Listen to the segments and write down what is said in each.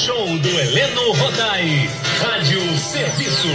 Show do Heleno Rodai, Rádio Serviço.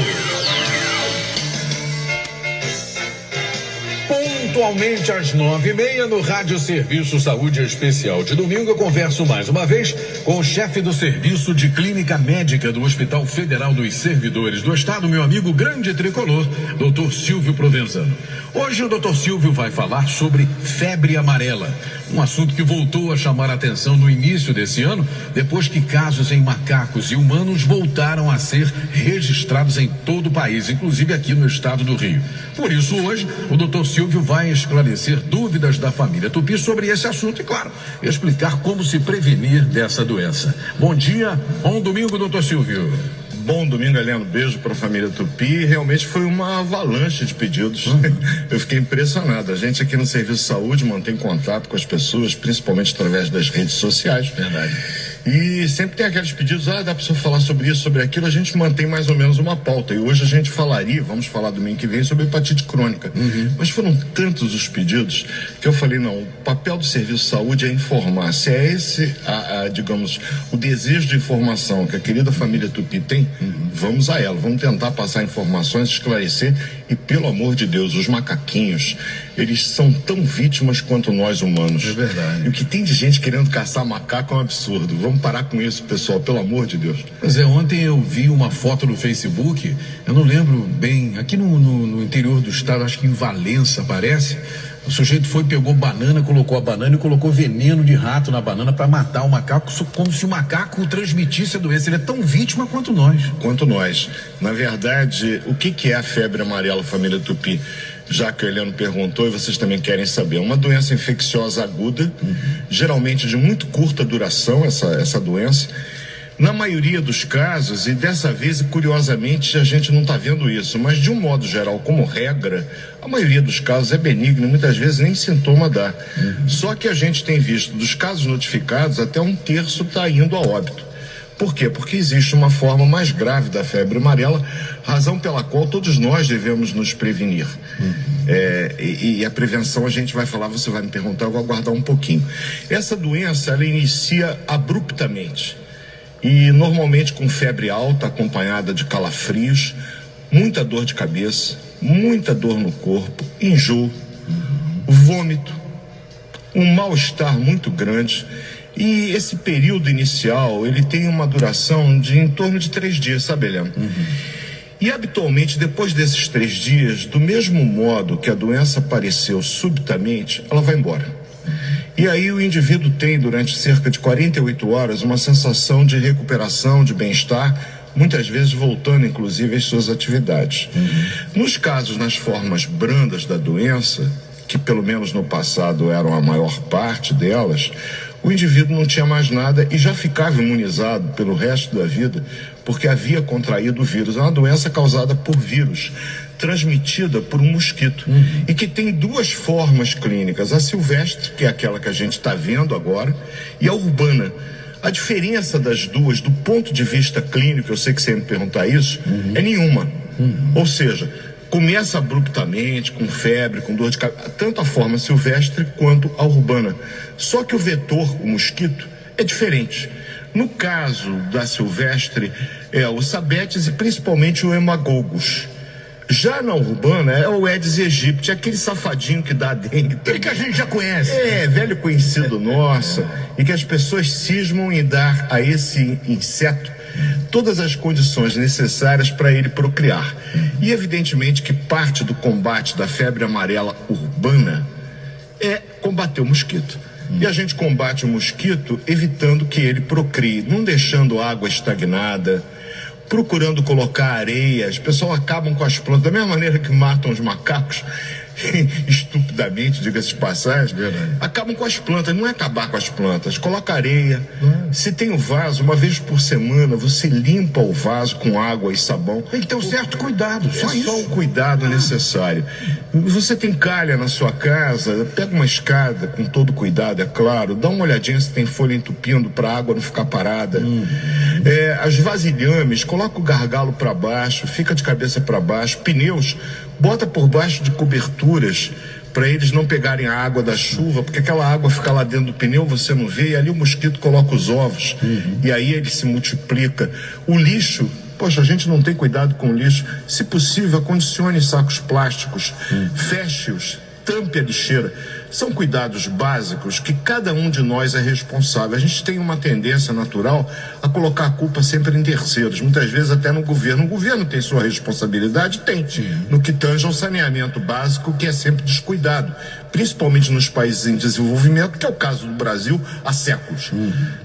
Pontualmente às 9h30 no Rádio Serviço Saúde Especial. De domingo eu converso mais uma vez com o chefe do Serviço de Clínica Médica do Hospital Federal dos Servidores do Estado, meu amigo grande tricolor, Dr. Silvio Provenzano. Hoje o Dr. Silvio vai falar sobre febre amarela, um assunto que voltou a chamar a atenção no início desse ano, depois que casos em macacos e humanos voltaram a ser registrados em todo o país, inclusive aqui no estado do Rio. Por isso hoje o Dr. Silvio vai esclarecer dúvidas da família Tupi sobre esse assunto e, claro, explicar como se prevenir dessa doença. Bom dia, bom domingo, Dr. Silvio. Bom domingo, Heleno. Beijo para a família Tupi. Realmente foi uma avalanche de pedidos. Eu fiquei impressionado. A gente aqui no Serviço de Saúde mantém contato com as pessoas, principalmente através das redes sociais. Verdade. E sempre tem aqueles pedidos, dá para você falar sobre isso, sobre aquilo. A gente mantém mais ou menos uma pauta. E hoje a gente vamos falar domingo que vem sobre hepatite crônica. Mas foram tantos os pedidos que eu falei, não, o papel do Serviço de Saúde é informar. Se é esse, digamos, o desejo de informação que a querida família Tupi tem, vamos a ela. Vamos tentar passar informações, esclarecer. E, pelo amor de Deus, os macaquinhos, eles são tão vítimas quanto nós humanos. É verdade. E o que tem de gente querendo caçar macaco é um absurdo. Vamos parar com isso, pessoal, pelo amor de Deus. Pois é, ontem eu vi uma foto no Facebook, eu não lembro bem, aqui no interior do estado, acho que em Valença, parece. O sujeito pegou banana, colocou a banana e colocou veneno de rato na banana para matar o macaco, como se o macaco transmitisse a doença. Ele é tão vítima quanto nós. Quanto nós. Na verdade, o que é a febre amarela, família Tupi? Já que o Heleno perguntou e vocês também querem saber, é uma doença infecciosa aguda, geralmente de muito curta duração, essa doença. Na maioria dos casos, e dessa vez, curiosamente, a gente não está vendo isso, mas de um modo geral, como regra, a maioria dos casos é benigno, muitas vezes nem sintoma dá. Só que a gente tem visto, dos casos notificados, até 1/3 está indo a óbito. Por quê? Porque existe uma forma mais grave da febre amarela, razão pela qual todos nós devemos nos prevenir. E a prevenção a gente vai falar, você vai me perguntar, eu vou aguardar um pouquinho. Essa doença, ela inicia abruptamente. E normalmente com febre alta, acompanhada de calafrios, muita dor de cabeça, muita dor no corpo, enjoo, vômito, um mal-estar muito grande. E esse período inicial, ele tem uma duração de em torno de 3 dias, sabe, Heleno? E habitualmente, depois desses 3 dias, do mesmo modo que a doença apareceu subitamente, ela vai embora. E aí o indivíduo tem, durante cerca de 48 horas, uma sensação de recuperação, de bem-estar, muitas vezes voltando, inclusive, às suas atividades. Nos casos, nas formas brandas da doença, que pelo menos no passado eram a maior parte delas, o indivíduo não tinha mais nada e já ficava imunizado pelo resto da vida, porque havia contraído o vírus. É uma doença causada por vírus, transmitida por um mosquito, e que tem 2 formas clínicas, a silvestre, que é aquela que a gente está vendo agora, e a urbana. A diferença das duas, do ponto de vista clínico, eu sei que você ia me perguntar isso, é nenhuma. Ou seja, começa abruptamente, com febre, com dor de cabeça, tanto a forma silvestre quanto a urbana. Só que o vetor, o mosquito, é diferente. No caso da silvestre, é o Sabetes e principalmente o Hemagogos. Já na urbana é o Aedes aegypti, aquele safadinho que dá dengue. Que a gente já conhece. Velho conhecido nosso, e que as pessoas cismam em dar a esse inseto todas as condições necessárias para ele procriar. E evidentemente que parte do combate da febre amarela urbana é combater o mosquito. E a gente combate o mosquito evitando que ele procrie, não deixando água estagnada, procurando colocar areia. As pessoas acabam com as plantas da mesma maneira que matam os macacos estupidamente, diga-se de passagem, acabam com as plantas. Não é acabar com as plantas, coloca areia. Se tem o vaso, uma vez por semana você limpa o vaso com água e sabão. Tem que ter um certo cuidado, só isso. Só o cuidado necessário. Você tem calha na sua casa, pega uma escada com todo cuidado, é claro, dá uma olhadinha se tem folha entupindo para a água não ficar parada. As vasilhames, coloca o gargalo para baixo, fica de cabeça para baixo. Pneus, bota por baixo de coberturas para eles não pegarem a água da chuva, porque aquela água fica lá dentro do pneu, você não vê, e ali o mosquito coloca os ovos, e aí ele se multiplica. O lixo, poxa, a gente não tem cuidado com o lixo. Se possível, acondicione sacos plásticos, feche-os, tampe a lixeira. São cuidados básicos que cada um de nós é responsável. A gente tem uma tendência natural a colocar a culpa sempre em terceiros, muitas vezes até no governo. O governo tem sua responsabilidade? Tem. No que tange ao saneamento básico, que é sempre descuidado, principalmente nos países em desenvolvimento, que é o caso do Brasil há séculos.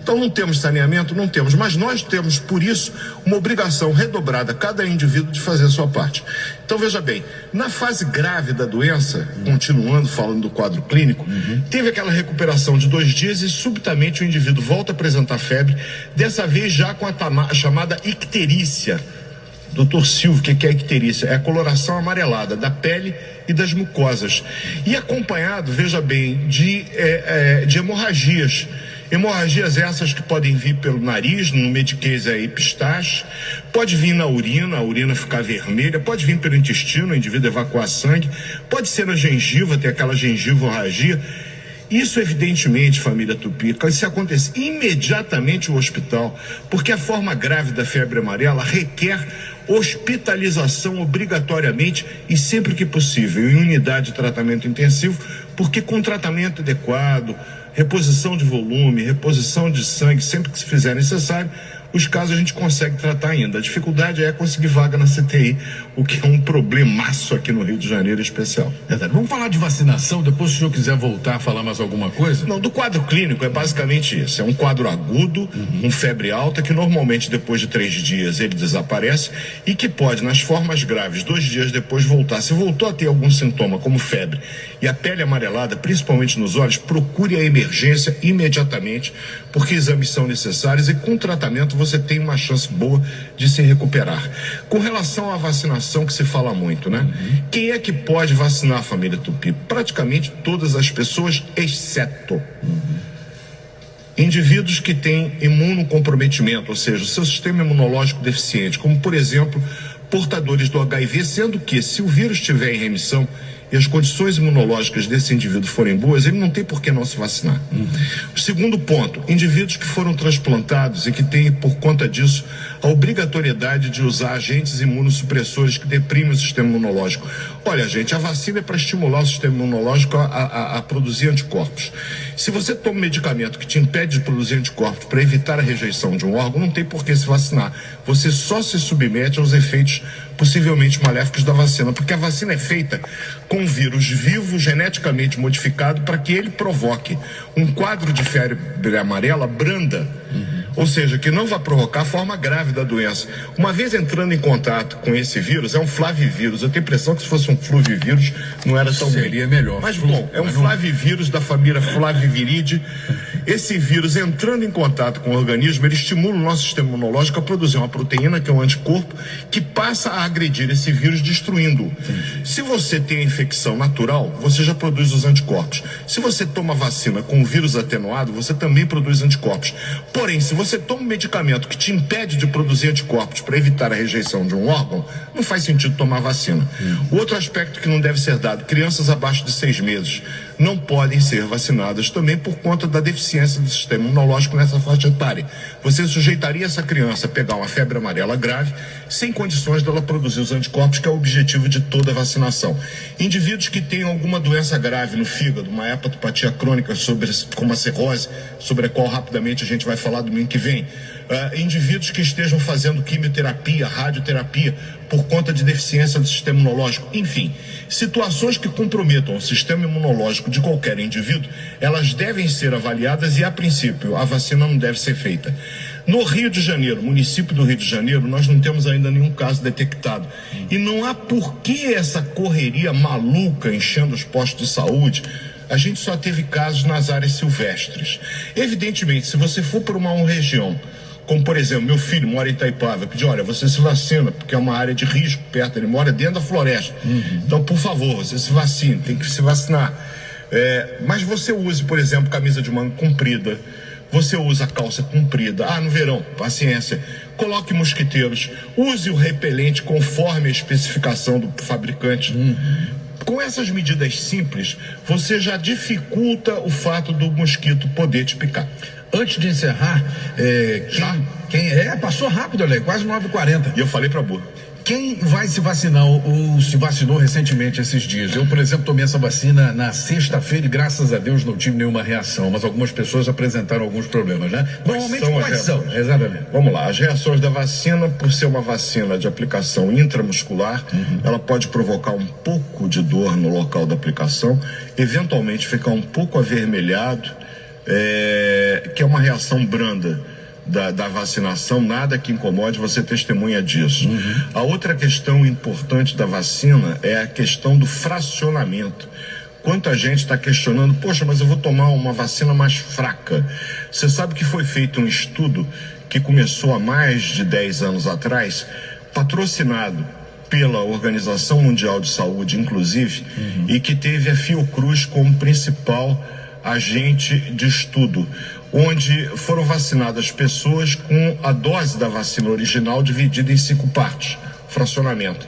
Então não temos saneamento? Não temos, mas nós temos, por isso, uma obrigação redobrada, cada indivíduo, de fazer a sua parte. Então veja bem, na fase grave da doença, continuando falando do quadro clínico, teve aquela recuperação de 2 dias e subitamente o indivíduo volta a apresentar febre, dessa vez já com a chamada icterícia. Doutor Silvio, o que é icterícia? É a coloração amarelada da pele e das mucosas. E acompanhado, veja bem, de hemorragias. Hemorragias essas que podem vir pelo nariz, no mediquês aí pistache, pode vir na urina, a urina ficar vermelha, pode vir pelo intestino, o indivíduo evacuar sangue, pode ser na gengiva, ter aquela gengivorragia. Isso, evidentemente, família Tupi, se acontecer imediatamente o hospital, porque a forma grave da febre amarela requer hospitalização obrigatoriamente e sempre que possível em unidade de tratamento intensivo, porque com tratamento adequado, reposição de volume, reposição de sangue, sempre que se fizer necessário, os casos a gente consegue tratar ainda. A dificuldade é conseguir vaga na CTI, o que é um problemaço aqui no Rio de Janeiro em especial. Verdade. Vamos falar de vacinação, depois se o senhor quiser voltar a falar mais alguma coisa? Não, do quadro clínico é basicamente isso. É um quadro agudo, com febre alta, que normalmente depois de 3 dias ele desaparece e que pode, nas formas graves, 2 dias depois voltar. Se voltou a ter algum sintoma, como febre, e a pele amarelada, principalmente nos olhos, procure a emergência imediatamente, porque exames são necessários e com tratamento você tem uma chance boa de se recuperar. Com relação à vacinação, que se fala muito, né? Quem é que pode vacinar a família Tupi? Praticamente todas as pessoas, exceto indivíduos que têm imunocomprometimento, ou seja, o seu sistema imunológico deficiente, como, por exemplo, portadores do HIV, sendo que, se o vírus estiver em remissão e as condições imunológicas desse indivíduo forem boas, ele não tem por que não se vacinar. O segundo ponto, indivíduos que foram transplantados e que têm, por conta disso, a obrigatoriedade de usar agentes imunossupressores que deprimem o sistema imunológico. Olha, gente, a vacina é para estimular o sistema imunológico a produzir anticorpos. Se você toma um medicamento que te impede de produzir anticorpos para evitar a rejeição de um órgão, não tem por que se vacinar. Você só se submete aos efeitos possivelmente maléficos da vacina, porque a vacina é feita com um vírus vivo, geneticamente modificado, para que ele provoque um quadro de febre amarela branda, ou seja, que não vai provocar a forma grave da doença. Uma vez entrando em contato com esse vírus, é um flavivírus. Eu tenho a impressão que se fosse um fluvivírus não era tão Seria melhor. Mas bom, é um flavivírus da família Flaviviridae. Esse vírus, entrando em contato com o organismo, ele estimula o nosso sistema imunológico a produzir uma proteína, que é um anticorpo, que passa a agredir esse vírus, destruindo-o. Se você tem a infecção natural, você já produz os anticorpos. Se você toma vacina com o vírus atenuado, você também produz anticorpos. Porém, se você toma um medicamento que te impede de produzir anticorpos para evitar a rejeição de um órgão, não faz sentido tomar vacina. Outro aspecto que não deve ser dado, crianças abaixo de 6 meses não podem ser vacinadas também por conta da deficiência do sistema imunológico nessa faixa etária. Você sujeitaria essa criança a pegar uma febre amarela grave sem condições dela produzir os anticorpos, que é o objetivo de toda a vacinação. Indivíduos que têm alguma doença grave no fígado, uma hepatopatia crônica, como a cirrose, sobre a qual rapidamente a gente vai falar domingo que vem, indivíduos que estejam fazendo quimioterapia, radioterapia, por conta de deficiência do sistema imunológico, enfim, situações que comprometam o sistema imunológico de qualquer indivíduo, elas devem ser avaliadas e, a princípio, a vacina não deve ser feita. No Rio de Janeiro, município do Rio de Janeiro, nós não temos ainda nenhum caso detectado. E não há por que essa correria maluca enchendo os postos de saúde. A gente só teve casos nas áreas silvestres. Evidentemente, se você for para uma região, como, por exemplo, meu filho mora em Itaipava, que diz, olha, você se vacina, porque é uma área de risco perto, ele mora dentro da floresta. Então, por favor, você se vacine, tem que se vacinar. Mas você use, por exemplo, camisa de manga comprida, você usa calça comprida, no verão, paciência, coloque mosquiteiros, use o repelente conforme a especificação do fabricante. Com essas medidas simples, você já dificulta o fato do mosquito poder te picar. Antes de encerrar, passou rápido, Ale, quase 9h40. E eu falei pra burra. Quem vai se vacinar ou se vacinou recentemente esses dias? Eu, por exemplo, tomei essa vacina na sexta-feira e graças a Deus não tive nenhuma reação, mas algumas pessoas apresentaram alguns problemas, né? Normalmente quais são? Exatamente. Vamos lá, as reações da vacina, por ser uma vacina de aplicação intramuscular, ela pode provocar um pouco de dor no local da aplicação, eventualmente ficar um pouco avermelhado, que é uma reação branda da vacinação, nada que incomode, você testemunha disso. A outra questão importante da vacina é a questão do fracionamento. Quanta gente está questionando, poxa, mas eu vou tomar uma vacina mais fraca. Você sabe que foi feito um estudo que começou há mais de 10 anos atrás, patrocinado pela Organização Mundial de Saúde, inclusive, e que teve a Fiocruz como principal agente de estudo, onde foram vacinadas pessoas com a dose da vacina original dividida em 5 partes, fracionamento.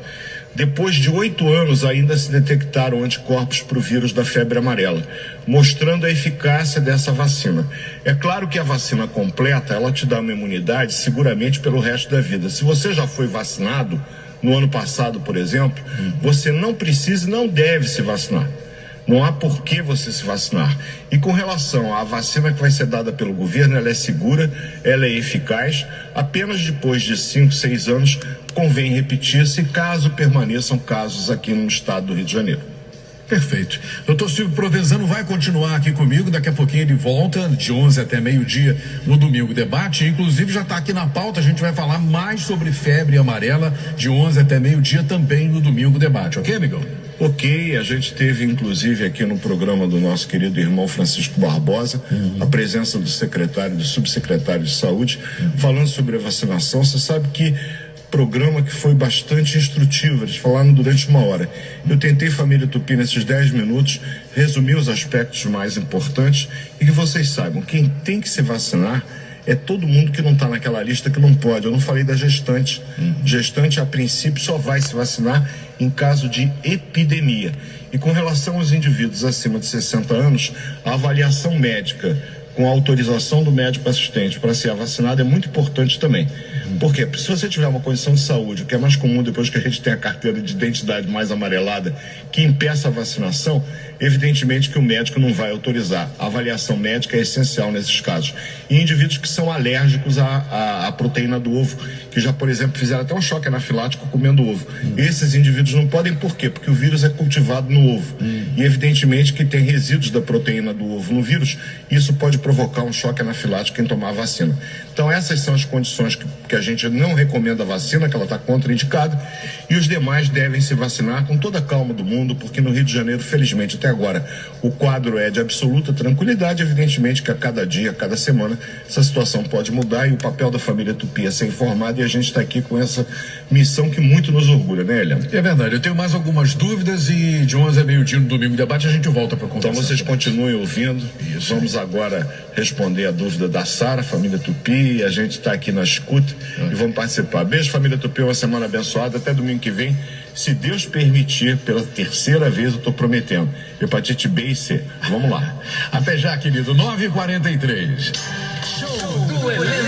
Depois de 8 anos ainda se detectaram anticorpos para o vírus da febre amarela, mostrando a eficácia dessa vacina. É claro que a vacina completa, ela te dá uma imunidade seguramente pelo resto da vida. Se você já foi vacinado no ano passado, por exemplo, você não precisa e não deve se vacinar. Não há por que você se vacinar. E com relação à vacina que vai ser dada pelo governo, ela é segura, ela é eficaz. Apenas depois de 5, 6 anos convém repetir-se caso permaneçam casos aqui no estado do Rio de Janeiro. Perfeito. Doutor Silvio Provenzano vai continuar aqui comigo, daqui a pouquinho ele volta de 11 até meio-dia no Domingo Debate, inclusive já está aqui na pauta, a gente vai falar mais sobre febre amarela de 11 até meio-dia também no Domingo Debate, ok, amigão? Ok, a gente teve inclusive aqui no programa do nosso querido irmão Francisco Barbosa, a presença do secretário, do subsecretário de saúde, falando sobre a vacinação. Você sabe que programa que foi bastante instrutivo, eles falaram durante 1 hora. Eu tentei, família Tupi, nesses 10 minutos, resumir os aspectos mais importantes e que vocês saibam, quem tem que se vacinar é todo mundo que não está naquela lista que não pode. Eu não falei da gestante. Gestante, a princípio, só vai se vacinar em caso de epidemia. E com relação aos indivíduos acima de 60 anos, a avaliação médica com a autorização do médico assistente para ser vacinado é muito importante também. Por quê? Porque se você tiver uma condição de saúde, o que é mais comum depois que a gente tem a carteira de identidade mais amarelada, que impeça a vacinação, evidentemente que o médico não vai autorizar. A avaliação médica é essencial nesses casos. E indivíduos que são alérgicos à proteína do ovo, que já, por exemplo, fizeram até um choque anafilático comendo ovo. Esses indivíduos não podem, por quê? Porque o vírus é cultivado no ovo. E evidentemente que tem resíduos da proteína do ovo no vírus, isso pode provocar um choque anafilático em tomar a vacina. Então essas são as condições que a gente não recomenda a vacina, que ela está contraindicada, e os demais devem se vacinar com toda a calma do mundo, porque no Rio de Janeiro, felizmente, até agora, o quadro é de absoluta tranquilidade. Evidentemente que a cada dia, a cada semana, essa situação pode mudar e o papel da família Tupi é ser informada, e a gente está aqui com essa missão que muito nos orgulha, né, Eliane? É verdade, eu tenho mais algumas dúvidas e de 11 a meio-dia no Domingo Debate a gente volta para conversar. Então vocês continuem ouvindo. Isso. Vamos agora responder a dúvida da Sara, família Tupi, e a gente está aqui na escuta e vamos participar. Beijo, família Tupi, uma semana abençoada, até domingo que vem, se Deus permitir, pela 3ª vez eu estou prometendo, hepatite B e C. Vamos lá. Até já, querido, 9h43. Show do Elenco.